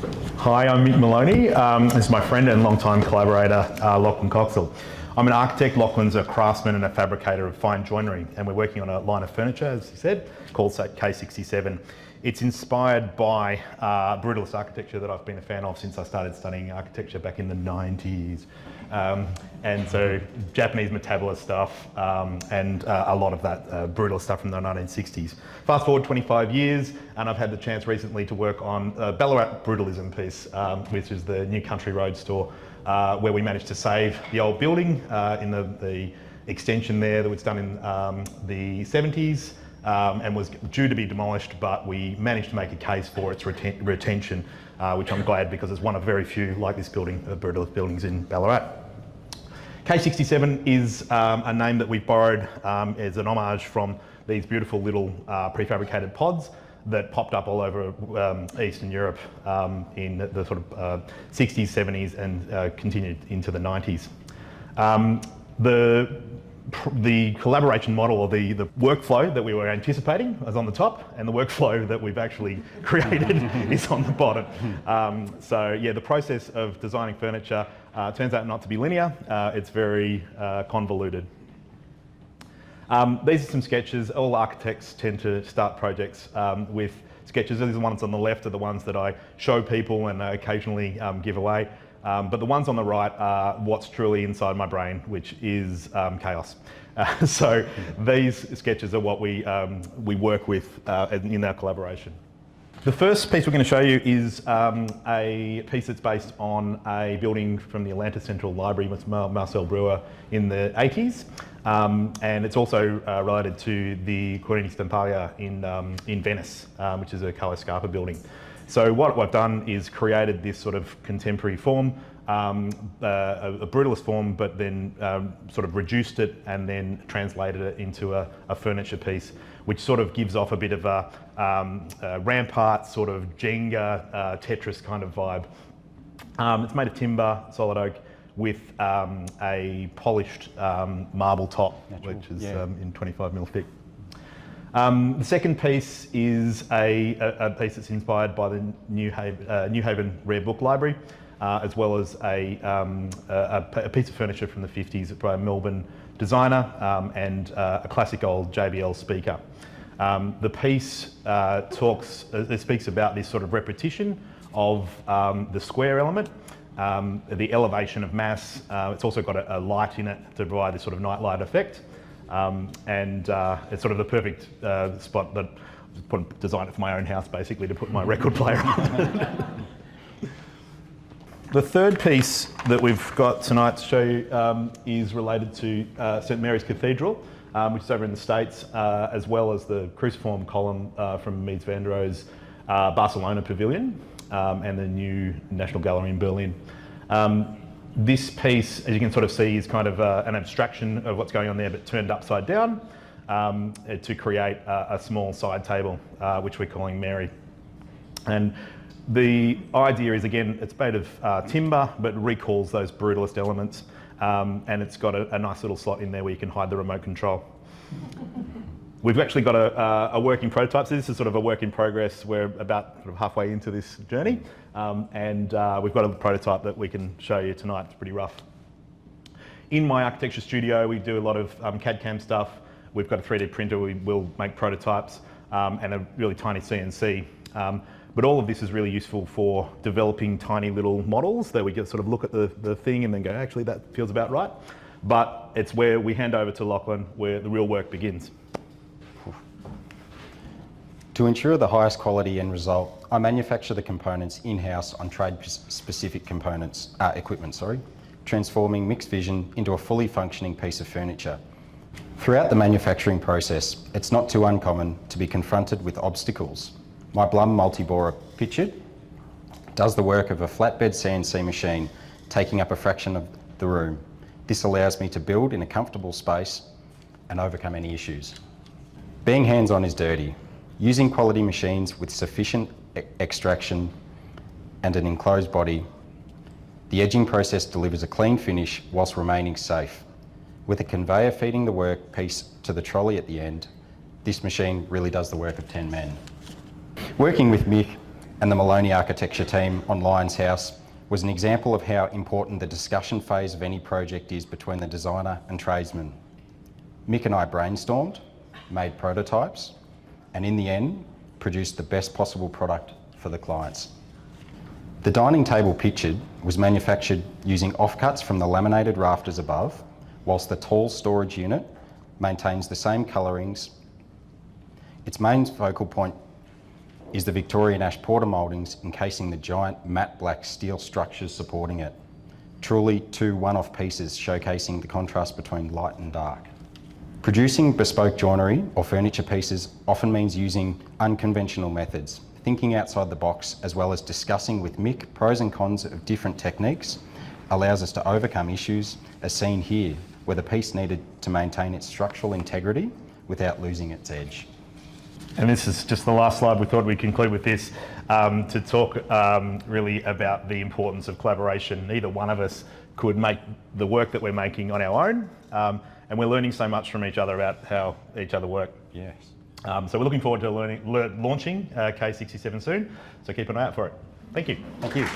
Hi, I'm Mick Moloney. This is my friend and longtime collaborator, Lachlan Coxall. I'm an architect. Lachlan's a craftsman and a fabricator of fine joinery, and we're working on a line of furniture, as he said, called K67. It's inspired by brutalist architecture that I've been a fan of since I started studying architecture back in the 90s. And so Japanese metabolist stuff and a lot of that brutalist stuff from the 1960s. Fast forward 25 years, and I've had the chance recently to work on a Ballarat brutalism piece, which is the new Country Road store, where we managed to save the old building in the extension there that was done in the 70s. And was due to be demolished, but we managed to make a case for its retention, which I'm glad, because it's one of very few like this building, brutalist buildings in Ballarat. K67 is a name that we borrowed as an homage from these beautiful little prefabricated pods that popped up all over Eastern Europe in the sort of 60s, 70s and continued into the 90s. The collaboration model, or the workflow that we were anticipating is on the top, and the workflow that we've actually created is on the bottom. So yeah, the process of designing furniture turns out not to be linear. It's very convoluted. These are some sketches. All architects tend to start projects with sketches. These are the ones on the left are the ones that I show people and occasionally give away. But the ones on the right are what's truly inside my brain, which is chaos. So these sketches are what we work with in our collaboration. The first piece we're going to show you is a piece that's based on a building from the Atlanta Central Library with Marcel Breuer in the 80s. And it's also related to the Corrini Stampaglia in Venice, which is a Carlo Scarpa building. So what I've done is created this sort of contemporary form, a brutalist form, but then sort of reduced it and then translated it into a furniture piece, which sort of gives off a bit of a rampart, sort of Jenga, Tetris kind of vibe. It's made of timber, solid oak, with a polished marble top, which is in 25mm thick. The second piece is a piece that's inspired by the New Haven Rare Book Library, as well as a piece of furniture from the 50s by a Melbourne designer and a classic old JBL speaker. The piece speaks about this sort of repetition of the square element, the elevation of mass. It's also got a light in it to provide this sort of nightlight effect. And it's sort of the perfect spot that I designed it for my own house, basically, to put my record player on. The third piece that we've got tonight to show you is related to St Mary's Cathedral, which is over in the States, as well as the cruciform column from Mies van der Rohe's Barcelona Pavilion and the new National Gallery in Berlin. This piece, as you can sort of see, is kind of an abstraction of what's going on there, but turned upside down to create a small side table, which we're calling Mary. And the idea is, again, it's made of timber, but recalls those brutalist elements. And it's got a nice little slot in there where you can hide the remote control. We've actually got a working prototype. So this is sort of a work in progress. We're about sort of halfway into this journey. And we've got a prototype that we can show you tonight. It's pretty rough. In my architecture studio, we do a lot of CADCAM stuff. We've got a 3D printer. We will make prototypes and a really tiny CNC. But all of this is really useful for developing tiny little models that we can sort of look at the thing and then go, actually, that feels about right. But it's where we hand over to Lachlan, where the real work begins. To ensure the highest quality end result, I manufacture the components in-house on trade-specific equipment, transforming mixed vision into a fully functioning piece of furniture. Throughout the manufacturing process, it's not too uncommon to be confronted with obstacles. My Blum multi-borer Pitchett does the work of a flatbed CNC machine, taking up a fraction of the room. This allows me to build in a comfortable space and overcome any issues. Being hands-on is dirty. Using quality machines with sufficient extraction and an enclosed body, the edging process delivers a clean finish whilst remaining safe. With a conveyor feeding the workpiece to the trolley at the end, this machine really does the work of 10 men. Working with Mick and the Moloney architecture team on Lyons House was an example of how important the discussion phase of any project is between the designer and tradesman. Mick and I brainstormed, made prototypes, and in the end, produced the best possible product for the clients. The dining table pictured was manufactured using offcuts from the laminated rafters above, whilst the tall storage unit maintains the same colourings. Its main focal point is the Victorian ash porter mouldings encasing the giant matte black steel structures supporting it. Truly two one-off pieces showcasing the contrast between light and dark. Producing bespoke joinery or furniture pieces often means using unconventional methods, thinking outside the box, as well as discussing with Mick pros and cons of different techniques, allows us to overcome issues as seen here, where the piece needed to maintain its structural integrity without losing its edge. And this is just the last slide. We thought we'd conclude with this to talk really about the importance of collaboration. Neither one of us could make the work that we're making on our own, and we're learning so much from each other about how each other work. Yes. So we're looking forward to launching K67 soon, so keep an eye out for it. Thank you. Thank you.